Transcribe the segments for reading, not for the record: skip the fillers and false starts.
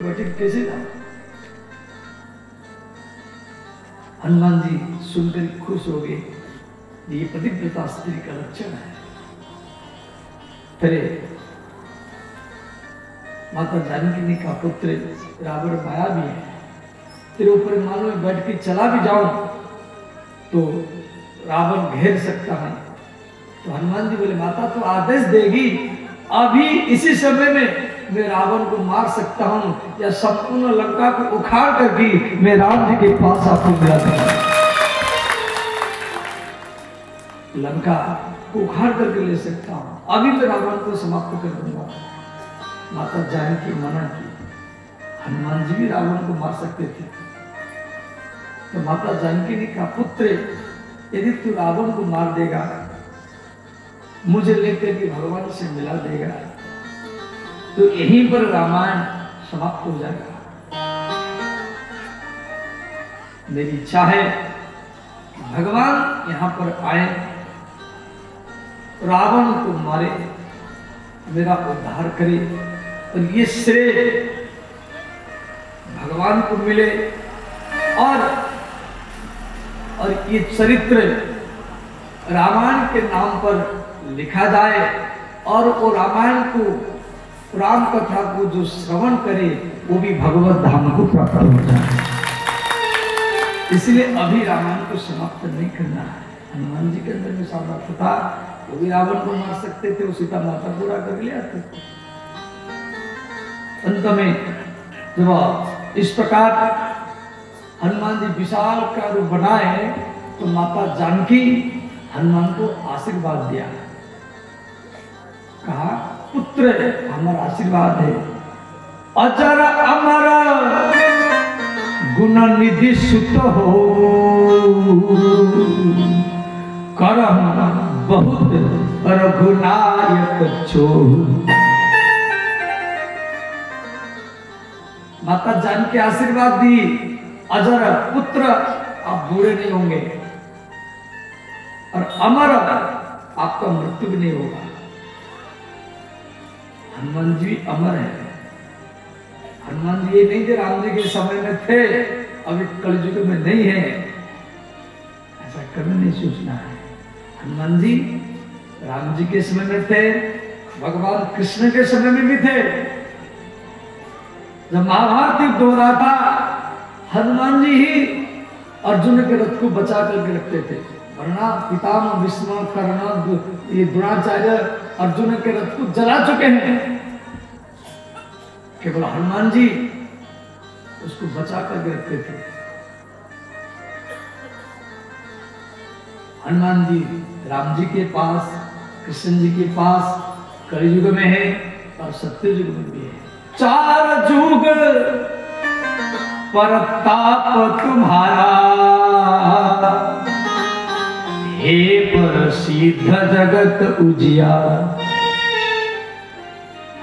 कैसे जाओ? हनुमान जी सुनकर खुश हो गए, ये पतिव्रता स्त्री का लक्षण है। फिर माता जानकी ने कहा, पुत्र रावण माया भी है, तेरे ऊपर मानो में बैठ के चला भी जाऊं तो रावण घेर सकता है। तो हनुमान जी बोले, माता तो आदेश देगी, अभी इसी समय में मैं रावण को मार सकता हूं या संपूर्ण लंका को उखाड़ करके मैं राम जी के पास आपको मिला दूंगा। लंका को उखाड़ करके ले सकता हूं, अभी मैं रावण को समाप्त कर दूंगा। माता जानकी मना की। हनुमान जी भी रावण को मार सकते थे। तो माता जानकी ने कहा, पुत्र यदि तू रावण को मार देगा, मुझे लेकर के भगवान से मिला देगा, तो यहीं पर रामायण समाप्त हो जाएगा। मेरी इच्छा है भगवान यहां पर आए, रावण को मारे, मेरा उद्धार करे और ये श्रेय भगवान को मिले और ये चरित्र रामायण के नाम पर लिखा जाए और वो रामायण को, राम कथा को जो श्रवण करे वो भी भगवत धाम को प्राप्त हो जाए। इसलिए अभी रामायण को समाप्त नहीं करना है। हनुमान जी के अंदर में सामर्थ्य था, वो भी रावण को मार सकते थे, वो सीता माता पूरा कर लिया था। अंत में जब इस प्रकार हनुमान जी विशाल का रूप बनाए तो माता जानकी हनुमान को आशीर्वाद दिया, कहा, पुत्र हमारा आशीर्वाद है, अजर अमर गुण निधि सुत हो, करम बहुत रघुनायक चोर। माता जानकी आशीर्वाद दी, अजर पुत्र आप बूढ़े नहीं होंगे और अमर आपका मृत्यु भी नहीं होगा। हनुमान जी अमर है। हनुमान जी ये नहीं थे राम जी के समय में थे, अभी कलयुग में नहीं है, ऐसा कभी नहीं सोचना है। हनुमान जी राम जी के समय में थे, भगवान कृष्ण के समय में भी थे। जब महाभारत युद्ध हो रहा था, हनुमान जी ही अर्जुन के रथ को बचा करके रखते थे, वरना पितामह भीष्म कर्ण ये द्रोणाचार्य अर्जुन के रथ को जला चुके हैं। केवल हनुमान जी उसको बचा करके रखते थे। हनुमान जी राम जी के पास, कृष्ण जी के पास कलयुग में है और सत्ययुग में भी है। चार युग परताप तुम्हारा, हे प्रसिद्ध जगत उजियारा।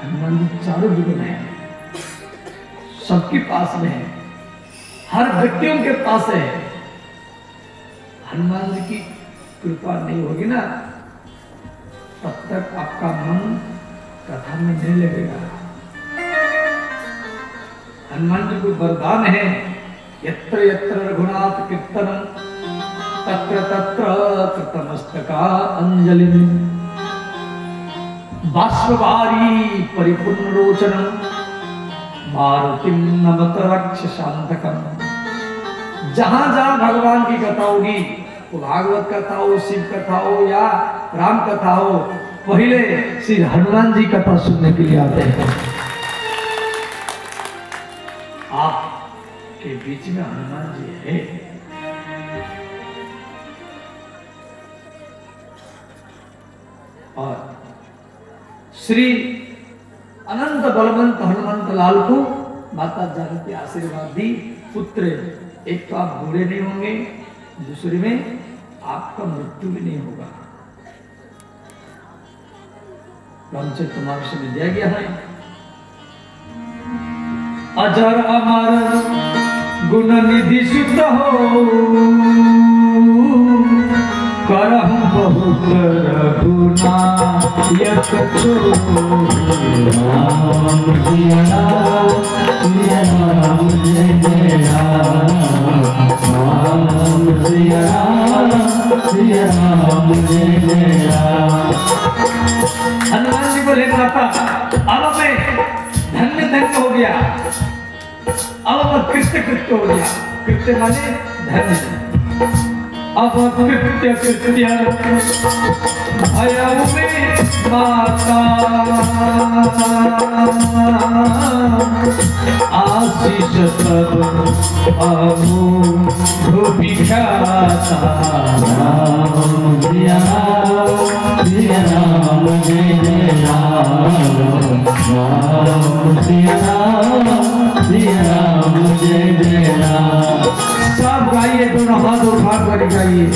हनुमान जी चारों युग में है, सबके पास में है, हर व्यक्तियों के पास है। हनुमान जी की कृपा नहीं होगी ना, तब तक आपका मन कथा में नहीं लगेगा। हनुमान जी को वरदान है, यत्र यत्र रघुनाथ कीर्तनम तत्र तत्र कृतमस्तका अंजलि, बाष्पवारी परिपूर्ण रोचनम मारुतिम नमत राक्षसांतकम। जहां जहां भगवान की कथा होगी, वो भागवत कथा हो, शिव कथा हो या राम कथा हो, पहले श्री हनुमान जी कथा सुनने के लिए आते हैं। आपके बीच में हनुमान जी है। और श्री अनंत बलवंत हनुमंत लाल को माता जानकी आशीर्वाद दी, पुत्र एक तो आप बूढ़े नहीं होंगे, दूसरे में आपका मृत्यु भी नहीं होगा। रामचरितमानस में दिया गया है, अजर अमर गुण निधि सुत हो, करहु बहुत रघुनायक छो राम सिया राम जय जय राम सिया राम जय जय राम। हनुमान जी बोले माता अब मैं धन्य धन्य हो गया, अब मैं कृत्य कृत्य हो गया। कृत्य माने धन्य, अब कृत्य कृत्य भयउ में माता आशीष सब अमोघ विख्याता राम सिया राम जय जय राम सिया राम जय जय राम। सब गाइए, दोनों हाथ उठा कर गाइए।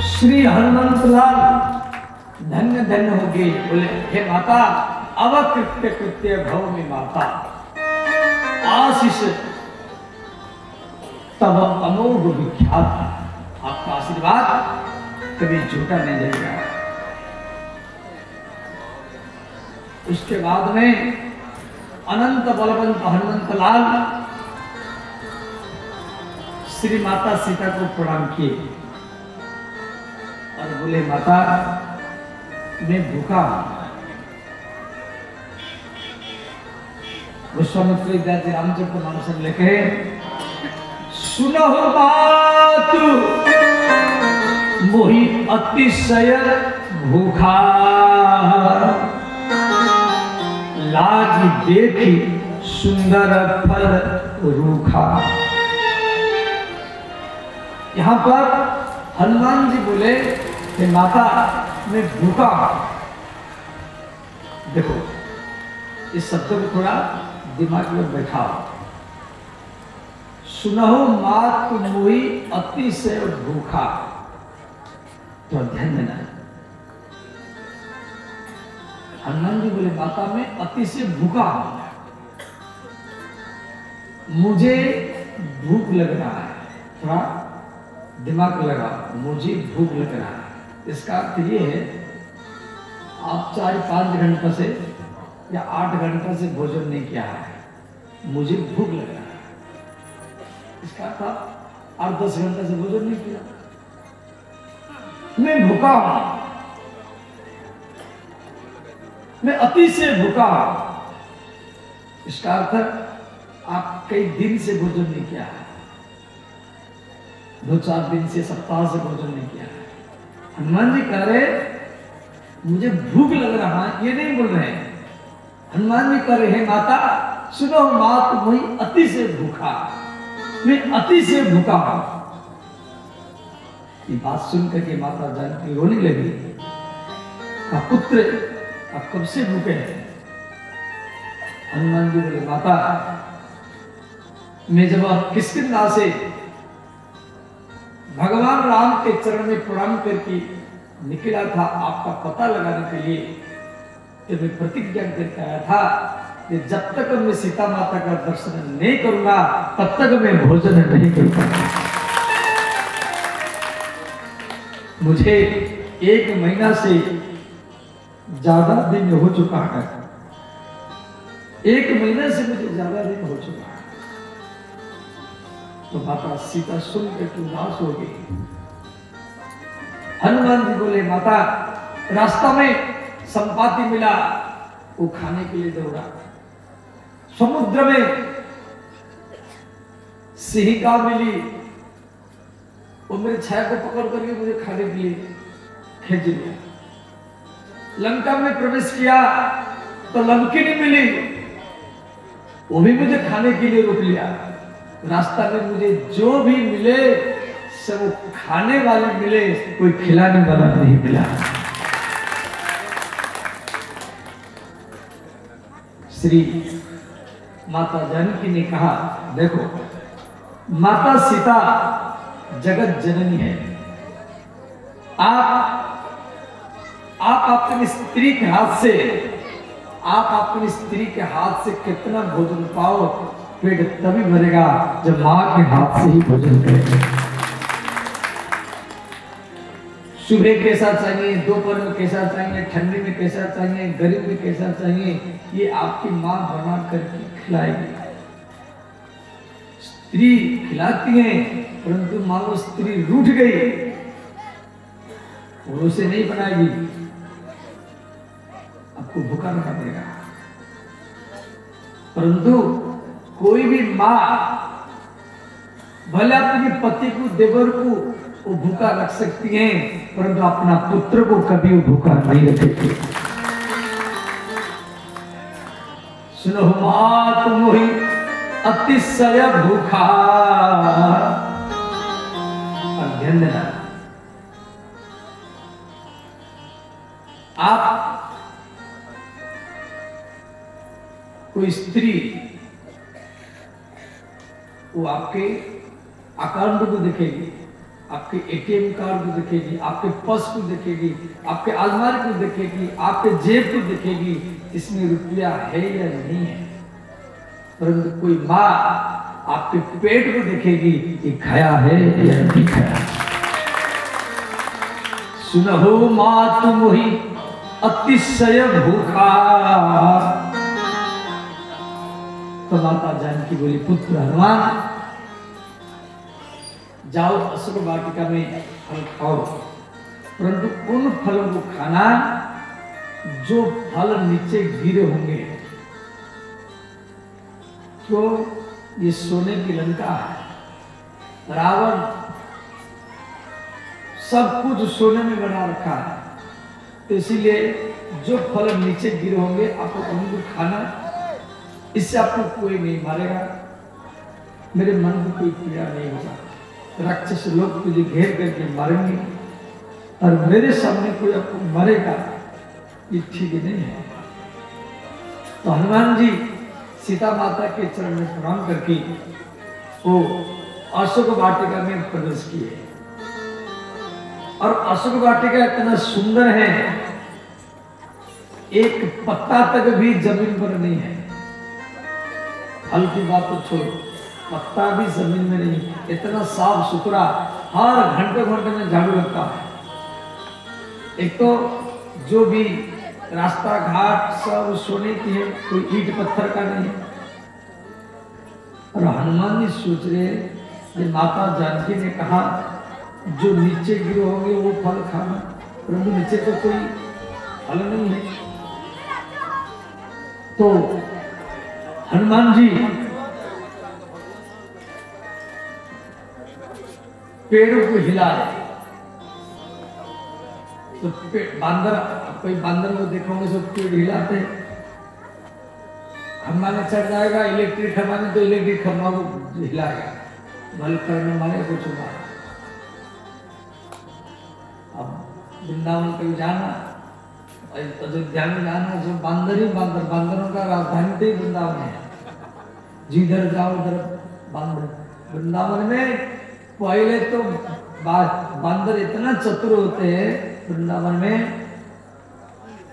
श्री हनुमंतलाल धन्य धन्य हो गए। बोले हे माता अब कृत्य कृत्य भव में माता आशीष तब अमोघ विख्यात। आपका आशीर्वाद कभी झूठा नहीं जाएगा। उसके बाद में अनंत बलवंत हनुमंतलाल श्री माता सीता को प्रणाम किए और बोले माता मैं भूखा हूं। विश्वामित्र विद्यार्थी रामचंद्र मानस लिखे सुनो मातु मोहि अतिशय भूखा लाज देखी सुंदर फल रूखा। यहाँ पर हनुमान जी बोले कि माता मैं भूखा हूं। देखो इस शब्द को थोड़ा दिमाग में बैठाओ। सुनहो मात मोहि अतिशय भूखा, तो ध्यान देना। हनुमान जी बोले माता मैं अतिशय भूखा हूं, मुझे भूख लग रहा है। थोड़ा दिमाग लगा, मुझे भूख लग रहा है। इसका अर्थ ये है आप 4-5 घंटे से या 8 घंटे से भोजन नहीं किया है, मुझे भूख लग रहा है। इसका अर्थ 8-10 घंटे से भोजन नहीं किया, मैं भूखा हूं, मैं अतिशय भूखा हूं। इसका अर्थ आप कई दिन से भोजन नहीं किया है, 2-4 दिन से, सप्ताह से भोजन नहीं किया है। हनुमान जी कह रहे मुझे भूख लग रहा है, ये नहीं बोल रहे हैं। हनुमान जी कह रहे हैं माता सुनो मात मोहि अतिशय भूखा, मैं अतिशय भूखा हूं। ये बात सुनकर के माता जानकी रोने लगी। का पुत्र आप कब से भूखे हैं? हनुमान जी बोले माता मैं जब किष्किंधा से भगवान राम के चरण में प्रणाम करके निकला था आपका पता लगाने के लिए, तो मैं प्रतिज्ञा करके आया था कि जब तक मैं सीता माता का दर्शन नहीं करूंगा तब तक मैं भोजन नहीं करूंगा। मुझे 1 महीना से ज्यादा दिन हो चुका है, 1 महीने से मुझे ज्यादा दिन हो चुका है। तो माता सीता सुन के उदास हो गई। हनुमान जी बोले, माता रास्ता में संपाति मिला, वो खाने के लिए दौड़ा। समुद्र में सिंहिका मिली, वो मेरे छाया को पकड़ करके मुझे खाने के लिए खींच लिया। लंका में प्रवेश किया तो लंकिनी मिली, वो भी मुझे खाने के लिए रोक लिया। रास्ता में मुझे जो भी मिले सब खाने वाले मिले, कोई खिलाने वाला नहीं मिला। श्री माता जानकी ने कहा, देखो माता सीता जगत जननी है। आप अपनी स्त्री के हाथ से, आप अपनी स्त्री के हाथ से कितना भोजन पाओ, पेट तभी भरेगा जब मां के हाथ से ही भोजन करेंगे। सुबह कैसा चाहिए, दोपहर में कैसा चाहिए, ठंडी में कैसा चाहिए, गर्मी में कैसा चाहिए, ये आपकी मां बना करके खिलाएगी। स्त्री खिलाती है, परंतु मानो स्त्री रूठ गई, वो उसे नहीं बनाएगी, आपको भूखा रखा देगा। परंतु कोई भी मां भले अपने पति को, देवर को वो भूखा रख सकती हैं, परंतु अपना पुत्र को कभी वो भूखा नहीं रखेगी। सुनो मात मोहि अतिशय भूखा, और ध्यान देना, आप कोई स्त्री वो आपके अकाउंट को देखेगी, आपके एटीएम कार्ड को देखेगी, आपके पर्स को देखेगी, आपके अलमारी को देखेगी, आपके जेब को देखेगी, इसमें रुपया है या नहीं है। परंतु कोई माँ आपके पेट को देखेगी, ये खाया है या नहीं खाया। सुनहो माँ तुम ही अतिशय भूखा। तो माता जानकी बोली, पुत्र हनुमान जाओ अशोक वाटिका में फल खाओ, परंतु उन फलों को खाना जो फल नीचे गिरे होंगे। तो ये सोने की लंका है, रावण सब कुछ सोने में बना रखा है, तो इसीलिए जो फल नीचे गिरे होंगे आपको उनको खाना, इससे आपको कोई नहीं मारेगा, मेरे मन को कोई पीड़ा नहीं होगा। राक्षस लोग तुझे घेर करके मारेंगे और मेरे सामने कोई आपको मारेगा, ये ठीक नहीं है। तो हनुमान जी सीता माता के चरण में प्रणाम करके वो अशोक वाटिका में प्रवेश किए। और अशोक वाटिका इतना सुंदर है, एक पत्ता तक भी जमीन पर नहीं है। फल की बात तो छोड़ो, पत्ता भी जमीन में नहीं, इतना साफ सुथरा, हर घंटे घंटे में झाड़ू लगता है। एक तो जो भी रास्ता घाट सब सोने की है, कोई ईंट पत्थर का नहीं। और हनुमान जी सोच रहे, ये माता जानकी ने कहा जो नीचे गिरे होंगे वो फल खाना, परंतु नीचे तो कोई फल नहीं है। तो हनुमान जी पेड़ों को हिला रहे। तो बांदर, कोई बांदर को देखोगे सब पेड़ हिलाते, खम्भा में चढ़ जाएगा, इलेक्ट्रिक खम्भा में, तो इलेक्ट्रिक खम्भा को हिलाएगा, भले करने वाले कुछ होगा। अब वृंदावन कहीं जाना, अयोध्या में जाना, जो बांदर ही बांदर, बांदरों का राजधानी तो वृंदावन है, जिधर जाओ उधर बांदर। वृंदावन में पहले तो बांदर इतना चतुर होते हैं, वृंदावन में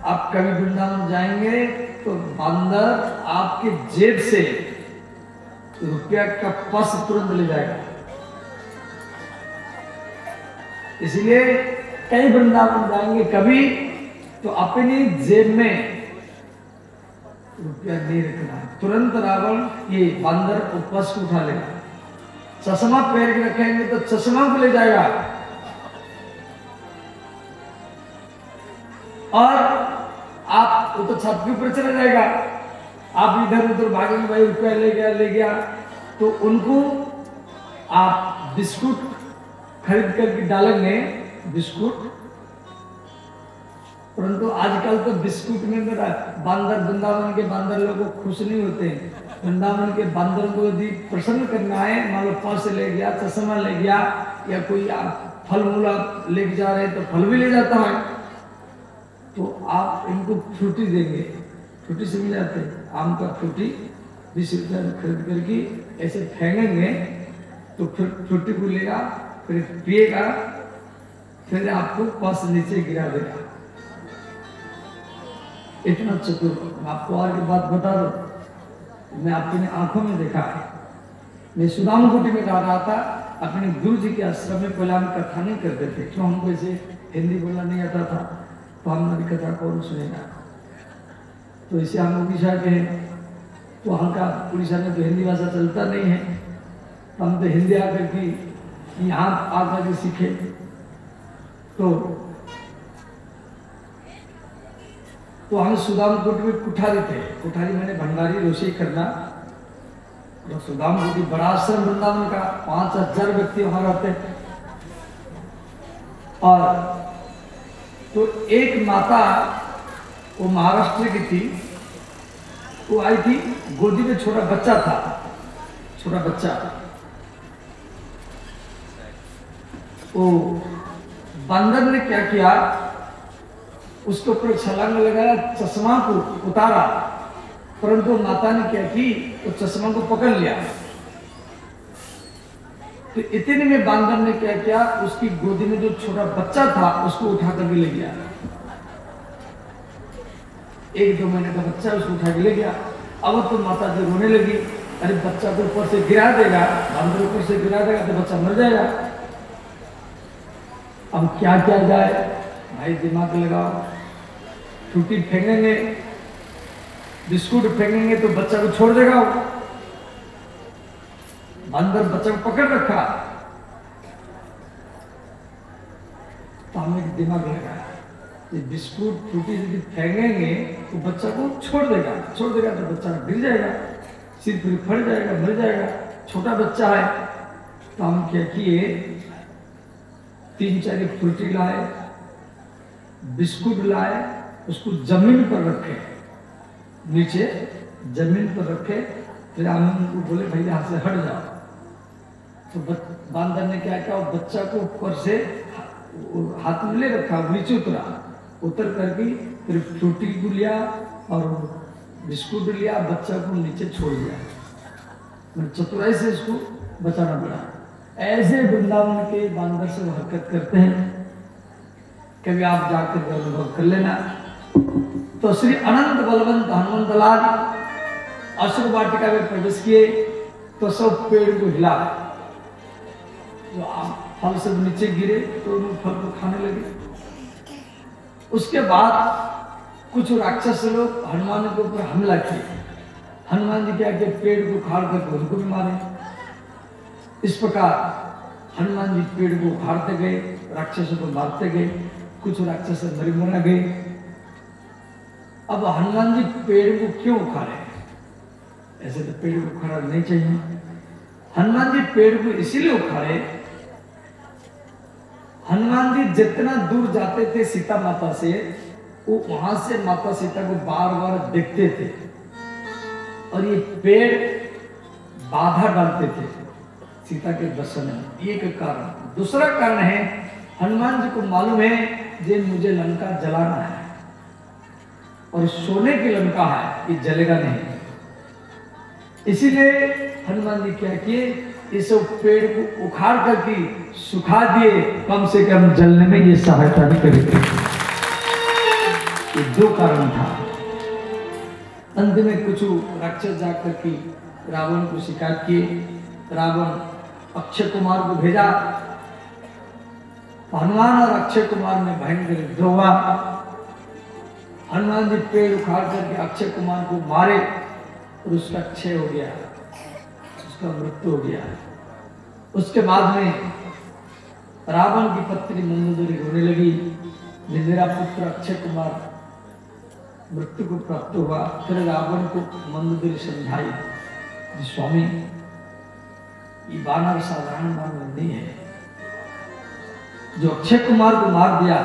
आप कभी वृंदावन जाएंगे तो बांदर आपके जेब से रुपया का पर्स तुरंत ले जाएगा। इसलिए कई वृंदावन जाएंगे कभी तो अपनी जेब में रुपया नहीं रखना है। तुरंत रावण ये बंदर उपवास को उठा लेगा, चश्मा पहन के रखेंगे तो चश्मा को ले जाएगा, और आप वो तो छत के ऊपर चला जाएगा, आप इधर उधर भागेंगे, भाई रुपया ले गया। तो उनको आप बिस्कुट खरीद करके डालेंगे, बिस्कुट। परंतु आजकल तो बिस्कुट में मेरा बंदर, वृंदावन के बंदर लोग खुश नहीं होते। वृंदावन के बंदर को यदि प्रसन्न करना है, मान लो पर्स ले गया, चश्मा ले गया, या कोई आप फल मूल आप लेके जा रहे हैं तो फल भी ले जाता है, तो आप इनको फ्रूटी देंगे, फ्रूटी से मिल जाते हैं, आम का फ्रूटी 20 रुपया में खरीद करके ऐसे फेंकेंगे, तो फिर फ्रूटी को लेगा, फिर पिएगा, फिर आपको पर्स नीचे गिरा देगा। इतना चतुर। मैं आपको और की बात बता दूं, मैं अपनी आंखों में देखा है। मैं सुदाम कुटी में रहा था, अपने गुरु जी के आश्रम में पहले हम कथा नहीं करते थे, क्यों हमको ऐसे हिंदी बोलना नहीं आता था, तो हमारी कथा कौन सुनेगा। तो इसे हम उड़ीसा के हैं, तो वहाँ का उड़ीसा में तो हिंदी भाषा चलता नहीं है, तो हम तो हिंदी आकर के यहाँ आकर के सीखे। तो हम सुदाम कुटी में कुठारी थे, कुठारी मैंने भंडारी रोषी करना। तो सुदाम कुटी बड़ा आश्रम वृंदावन का, 5000 व्यक्ति वहां रहते। और तो एक माता, वो महाराष्ट्र की थी, वो आई थी, गोदी में छोटा बच्चा था, छोटा बच्चा। वो बंदर ने क्या किया, उसके ऊपर छलांग लगाया, चश्मा को उतारा, परंतु माता ने क्या की, वो चश्मा को पकड़ लिया। तो इतने में बंदर ने क्या किया, उसकी गोदी में जो छोटा बच्चा था उसको उठा करके ले गया। 1-2 महीने का बच्चा उसको उठा के ले गया। अब तो माता जी रोने लगी, अरे बच्चा को ऊपर से गिरा देगा, बंदर ऊपर से गिरा देगा तो बच्चा मर जाएगा। अब क्या किया जाए, भाई दिमाग लगाओ। फ्रूटी फेंकेंगे, बिस्कुट फेंकेंगे तो बच्चा को छोड़ देगा वो। बंदर बच्चा को पकड़ रखा, तो हमें दिमाग लगाया, ये बिस्कुट फ्रूटी यदि फेंकेंगे तो बच्चा को छोड़ देगा तो बच्चा गिर जाएगा, सिर फिर फट जाएगा, मर जाएगा, छोटा बच्चा है। तो हम क्या किए, 3-4 फ्रूटी लाए, बिस्कुट लाए, उसको जमीन पर रखे, नीचे जमीन पर रखे। फिर हम उनको बोले भाई यहाँ से हट जाओ। तो बंदर ने क्या किया, बच्चा को ऊपर से हाथ में ले रखा, नीचे उतर करके फिर फ्रूटी को लिया और बिस्कुट लिया, बच्चा को नीचे छोड़ दिया। चतुराई से इसको बचाना पड़ा। ऐसे वृंदावन के बंदर से हरकत करते हैं, कभी आप जाकर अनुभव कर लेना। तो श्री अनंत बलवंत हनुमंत लाल अशोक वाटिका में प्रवेश किए, तो सब पेड़ को हिला, जो फल सब नीचे गिरे तो उन फल को खाने लगे। उसके बाद कुछ राक्षस लोग हनुमान के ऊपर हमला किए। हनुमान जी क्या किए, पेड़ को उखाड़ करके उनको भी मारे। इस प्रकार हनुमान जी पेड़ को उखाड़ते गए, राक्षसों को मारते गए, कुछ राक्षस मरा गए। अब हनुमान जी पेड़ को क्यों उखाड़े, ऐसे तो पेड़ को उखाड़ना नहीं चाहिए। हनुमान जी पेड़ को इसीलिए उखाड़े, हनुमान जी जितना दूर जाते थे सीता माता से, वो वहां से माता सीता को बार बार देखते थे, और ये पेड़ बाधा डालते थे सीता के दर्शन में। एक कारण। दूसरा कारण है, हनुमान जी को मालूम है जे मुझे लंका जलाना है, और सोने की लंका है, ये जलेगा नहीं। इसीलिए हनुमान जी क्या किए, इस पेड़ को उखाड़ करके सुखा दिए, कम से कम जलने में ये सहायता भी करेगी। ये 2 कारण था। अंत में कुछ राक्षस जाकर के रावण को शिकायत किए। रावण अक्षय कुमार को भेजा, हनुमान और अक्षय कुमार में भयंकर युद्ध हुआ। हनुमान जी पेड़ उखाड़ करके अक्षय कुमार को मारे और उसका क्षय हो गया, उसका मृत्यु हो गया। उसके बाद में रावण की पत्नी मंदोदरी रोने लगी, मेरा पुत्र अक्षय कुमार मृत्यु को प्राप्त हुआ। फिर रावण को मंदोदरी समझाई, स्वामी ये वानर साधारण वानर नहीं है जो अक्षय कुमार को मार दिया।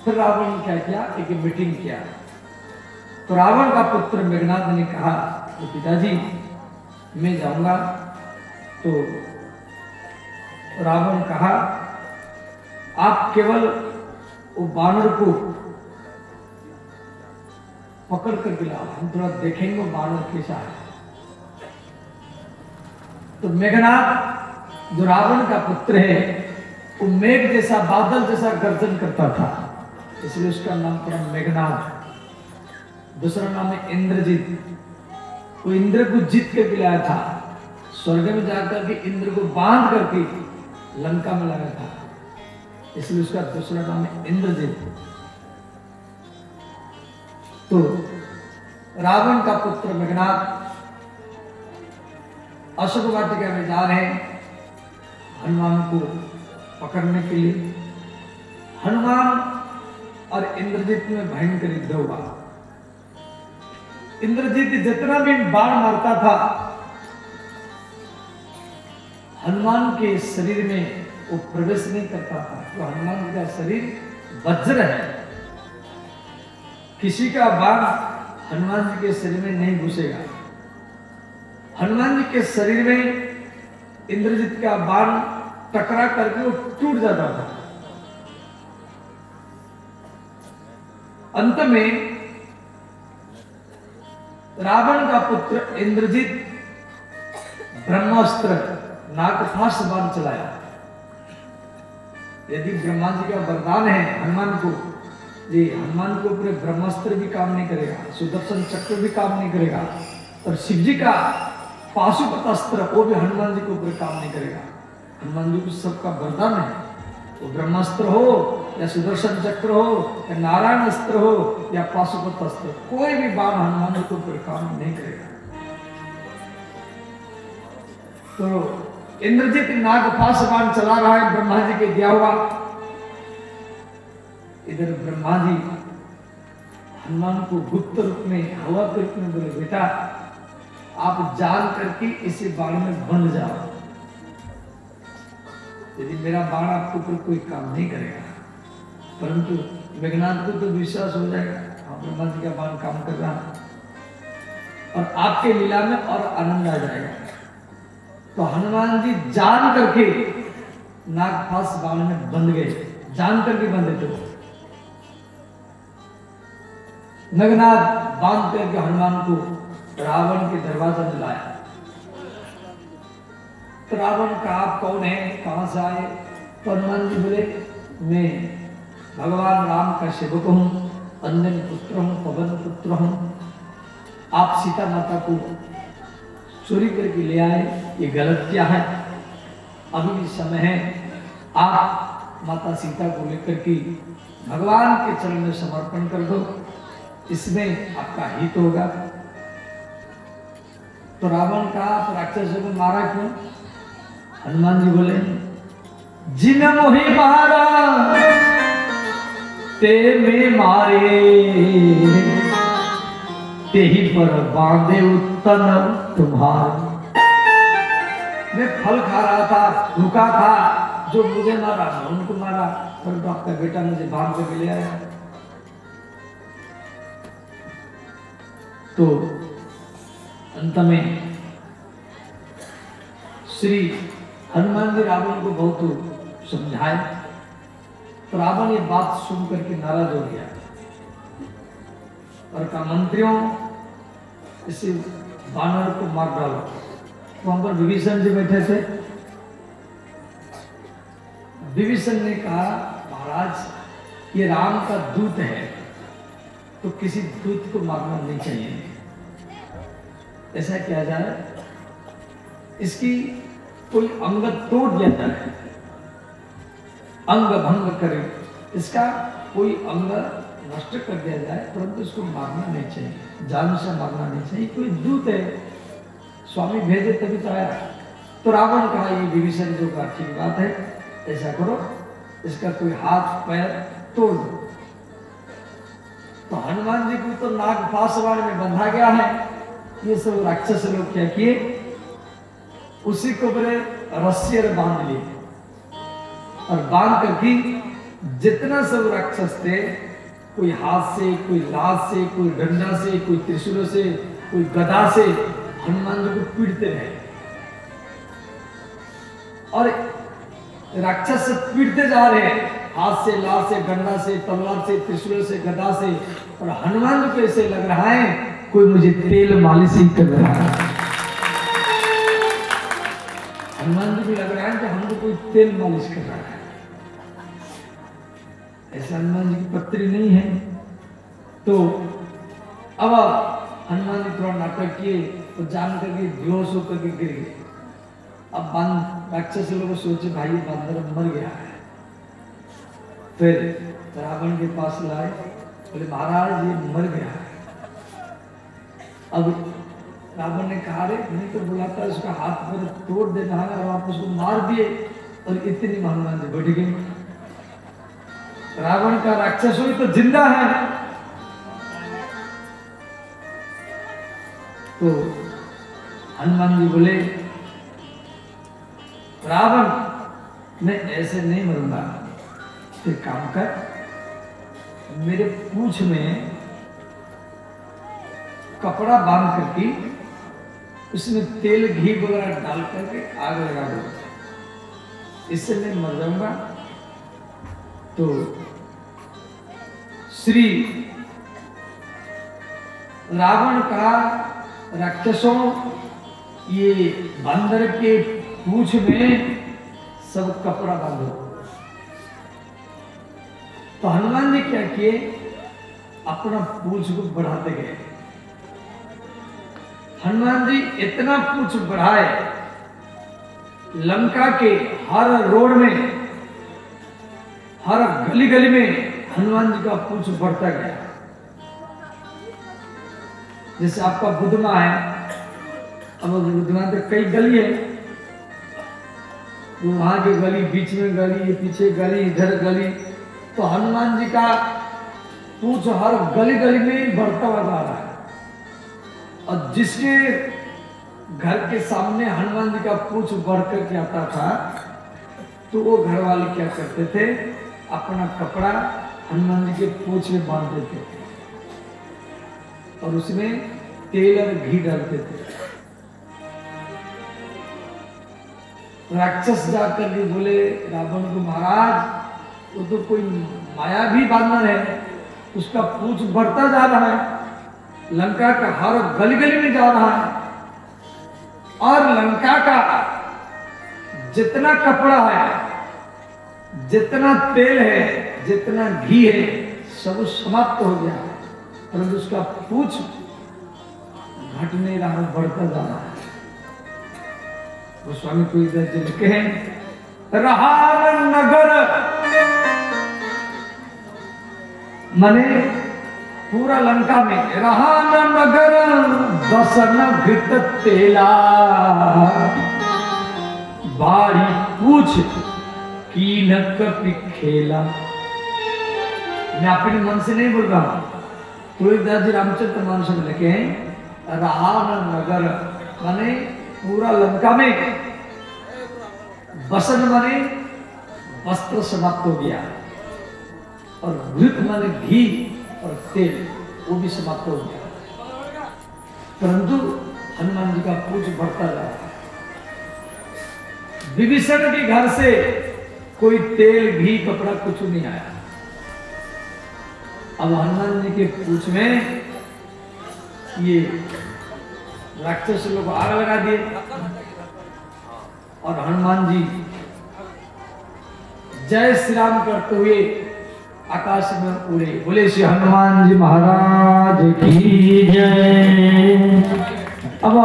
फिर रावण ने क्या किया, एक मीटिंग किया। तो रावण का पुत्र मेघनाद ने कहा कि पिताजी मैं जाऊंगा। तो रावण कहा आप केवल वो बानर को पकड़ कर लाओ, हम थोड़ा देखेंगे वो बानर कैसा है। तो मेघनाद जो रावण का पुत्र है वो मेघ जैसा बादल जैसा गर्जन करता था, इसलिए उसका नाम पड़ा मेघनाद। दूसरा नाम है इंद्रजीत, वो इंद्र को जीत करके लाया था, स्वर्ग में जाकर के इंद्र को बांध करके लंका में लाया था, इसलिए उसका दूसरा नाम है इंद्रजीत। तो रावण का पुत्र मेघनाद अशोक वाटिका में जा रहे हैं हनुमान को पकड़ने के लिए। हनुमान और इंद्रजीत में भयंकर युद्ध हुआ। इंद्रजीत जितना भी बाण मारता था हनुमान के शरीर में वो प्रवेश नहीं करता था। तो हनुमान का शरीर वज्र है, किसी का बाण हनुमान जी के शरीर में नहीं घुसेगा। हनुमान जी के शरीर में इंद्रजीत का बाण टकरा करके वो टूट जाता था। अंत में रावण का पुत्र इंद्रजीत ब्रह्मास्त्र नागपाश बाण चलाया। यदि ब्रह्मा जी का वरदान है हनुमान को, जी हनुमान को ऊपर ब्रह्मास्त्र भी काम नहीं करेगा, सुदर्शन चक्र भी काम नहीं करेगा, और शिव जी का पाशुपत अस्त्र वो भी हनुमान जी के ऊपर काम नहीं करेगा। हनुमान जी को सबका वरदान है, वो ब्रह्मास्त्र हो या सुदर्शन चक्र हो या नारायण अस्त्र हो या पाशुपत अस्त्र, कोई भी बाण हनुमान जी के ऊपर काम नहीं करेगा। तो इंद्रजीत नागपाश बाण चला रहा है ब्रह्मा जी के दिया हुआ। इधर ब्रह्मा जी हनुमान को गुप्त रूप में हवा के रूप में बोले, बेटा आप जान करके इसी बाण में बंध जाओ, यदि मेरा बाण आपके ऊपर कोई काम नहीं करेगा। परंतु मेघनाद को तो विश्वास हो जाएगा ब्रह्मा जी का बाण काम कर रहा है और आपके लीला में और आनंद आ जाएगा। तो हनुमान जी जान करके नागपाश बाण में बंध गए, जान करके बंधे थे। मेघनाद बांध करके हनुमान को रावण के दरवाजा में लाया। तो रावण का आप कौन है, कहां से आए? तो हनुमान जी बोले मैं भगवान राम का सेवक हूं, अंजन पुत्र हूं, पवन पुत्र हूं। आप सीता माता को चोरी करके ले आए, ये गलत क्या है? अभी भी समय है, आप माता सीता को लेकर के भगवान के चरण में समर्पण कर दो, इसमें आपका हित होगा। तो रावण का राक्षसों को मारा क्यों? हनुमान जी बोले जिन मोहि मारा ते में मारे, ते ही पर बांधे उत्तन तुम्हारे। मैं फल खा रहा था, भूखा था, जो मुझे मारा मैं उनको मारा, परंतु आपका बेटा मुझे बांध के ले आया। तो अंत में श्री हनुमान जी रावण को बहुत समझाए, तो रावण ये बात सुन करके नाराज हो गया और कहा मंत्रियों इसे बानर को मार डालो। वहां पर विभीषण जी बैठे थे। विभीषण ने कहा महाराज ये राम का दूत है, तो किसी दूत को मारना नहीं चाहिए। ऐसा किया जाए इसकी कोई अंग तोड़ दिया जाए, अंग भंग करे, इसका कोई अंग नष्ट कर दिया जाए, परंतु उसको मारना नहीं चाहिए, जान से मारना नहीं चाहिए। कोई दूत है, स्वामी भेजे तभी तो आया। तो रावण कहा ये विभीषण जो का ठीक बात है, ऐसा करो, इसका कोई हाथ पैर तोड़ दो। तो हनुमान जी को तो नाग पासवान में बंधा गया है। ये सब राक्षस लोग क्या किए, उसी को बड़े रस्सी बांध लिए और बांध करके जितना सब राक्षस थे, कोई हाथ से, कोई लात से, कोई डंडा से, कोई त्रिशूल से, कोई गदा से हनुमान जी को पीटते रहे। और राक्षस पीटते जा रहे हैं, हाथ से, लात से, डंडा से, तलवार से, त्रिशूल से, गदा से। और हनुमान जी को ऐसे लग रहा है कोई मुझे तेल मालिश ही कर रहा है। हनुमान जी को लग रहा है कि हमको कोई तेल मालिश कर रहा है। ऐसा हनुमान जी की पत्री नहीं है। तो अब हनुमान जी थोड़ा नाटक किए तो जान करके बेहोश होकर के गिर गए। अब राक्षस लोग सोचे भाई बंदर मर गया है। फिर रावण के पास लाए, बोले महाराज ये मर गया है। अब रावण ने कहा रे नहीं तो बुलाता उसका हाथ पर तोड़ देना है, और आप उसको मार दिए। और इतनी हनुमान जी बढ़ गई। रावण का राक्षस हुई तो जिंदा है। तो हनुमान जी बोले रावण मैं ऐसे नहीं मरूंगा, फिर काम कर, मेरे पूंछ में कपड़ा बांध करके उसमें तेल घी वगैरह डाल करके आग लगा दो, इससे मैं मर जाऊंगा। तो श्री रावण का राक्षसों ये बंदर के पूंछ में सब कपड़ा बांधो। तो हनुमान जी क्या किए, अपना पूंछ को बढ़ाते गए। हनुमान जी इतना पूंछ बढ़ाए, लंका के हर रोड में, हर गली गली में हनुमान जी का पूंछ बढ़ता गया। जैसे आपका बुधमा है, अब बुधमा तो कई गली है, तो वहां की गली, बीच में गली, पीछे गली, इधर गली। तो हनुमान जी का पूंछ हर गली गली में बढ़ता हुआ जा रहा है। और जिसके घर के सामने हनुमान जी का पूंछ बढ़ करके आता था, तो वो घर वाले क्या करते थे, अपना कपड़ा हनुमान जी के पूंछ में बांध देते थे और उसमें तेल और घी डालते थे। राक्षस जाकर के बोले रावण को महाराज वो तो कोई मायावी बांधर है, उसका पूंछ बढ़ता जा रहा है, लंका का हर गली गली में जा रहा है, और लंका का जितना कपड़ा है, जितना तेल है, जितना घी है, सब समाप्त हो गया, परंतु उसका पूंछ घट नहीं रहा, बढ़ता जा रहा है। गोस्वामी को इधर लिखे हैं, रहा नगर मने पूरा लंका में रहा नगर दसन घृत तेला, बारी पूछ कीनक पिखेला। मैं अपने मन से नहीं बोल रहा हूं, तुलसीदास जी रामचरित मानस में लिखे हैं, रहा नगर माने पूरा लंका में, बसन माने वस्त्र समाप्त हो गया, और घृत माने घी और तेल वो भी समाप्त हो गया, परंतु हनुमान जी का पूंछ बढ़ता जा रहा है। विभीषण के घर से कोई तेल घी कपड़ा कुछ नहीं आया। अब हनुमान जी के पूंछ में ये राक्षस लोग आग लगा दिए, और हनुमान जी जय श्री राम करते हुए आकाश में उड़े। बोले श्री हनुमान जी महाराज की जय। अब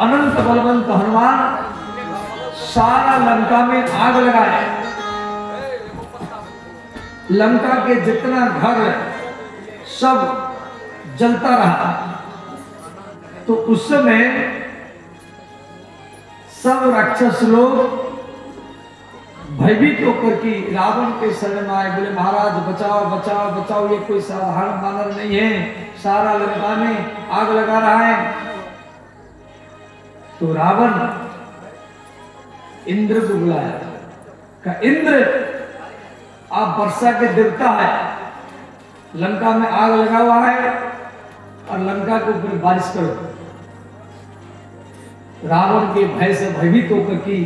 अनंत बलवंत हनुमान सारा लंका में आग लगाए, लंका के जितना घर सब जलता रहा। तो उस समय सब राक्षस लोग भयभीत होकर के रावण के शरण में आए, बोले महाराज बचाओ बचाओ बचाओ, ये कोई साधारण वानर नहीं है, सारा लंका में आग लगा रहा है। तो रावण इंद्र को बुलाया, कहा इंद्र आप वर्षा के देवता है, लंका में आग लगा हुआ है और लंका के ऊपर बारिश करो। रावण के भय से भयभीत होकर की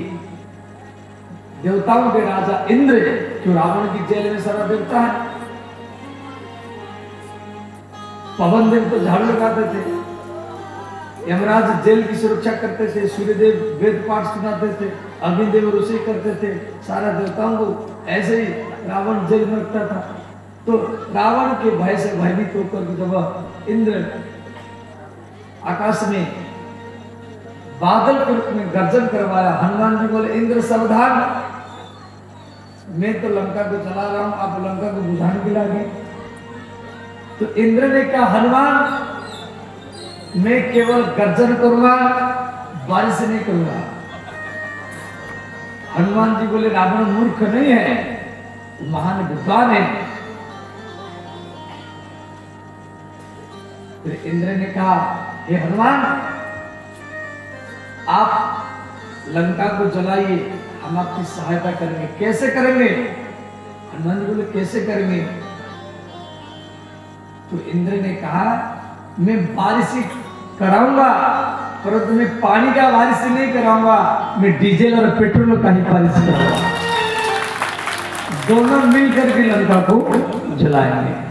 देवताओं के राजा इंद्र, जो रावण की जेल में सारा देवता है, पवन देव तो झाड़ू लगाते थे, यमराज जेल की सुरक्षा करते थे, सूर्यदेव वेद पाठ सुनाते थे, अग्निदेव रसोई करते थे, सारा देवताओं को ऐसे ही रावण जेल में रखता था। तो रावण के भय से भयभीत होकर जब इंद्र आकाश में बादल के रूप में गर्जन करवाया, हनुमान जी बोले इंद्र सावधान, मैं तो लंका को चला रहा हूं, आप लंका को बुझाने के लागे। तो इंद्र ने कहा हनुमान मैं केवल गर्जन करूंगा, बारिश नहीं करूंगा। हनुमान जी बोले रावण मूर्ख नहीं है, महान विद्वान है। फिर इंद्र ने कहा हे हनुमान आप लंका को जलाइए, हम आपकी सहायता करेंगे। कैसे करेंगे? हनुमान जी बोले कैसे करेंगे? तो इंद्र ने कहा मैं बारिश कराऊंगा, परंतु मैं पानी का बारिश नहीं कराऊंगा, मैं डीजल और पेट्रोल का ही बारिश कराऊंगा। दोनों मिलकर के लंका को जलाएंगे।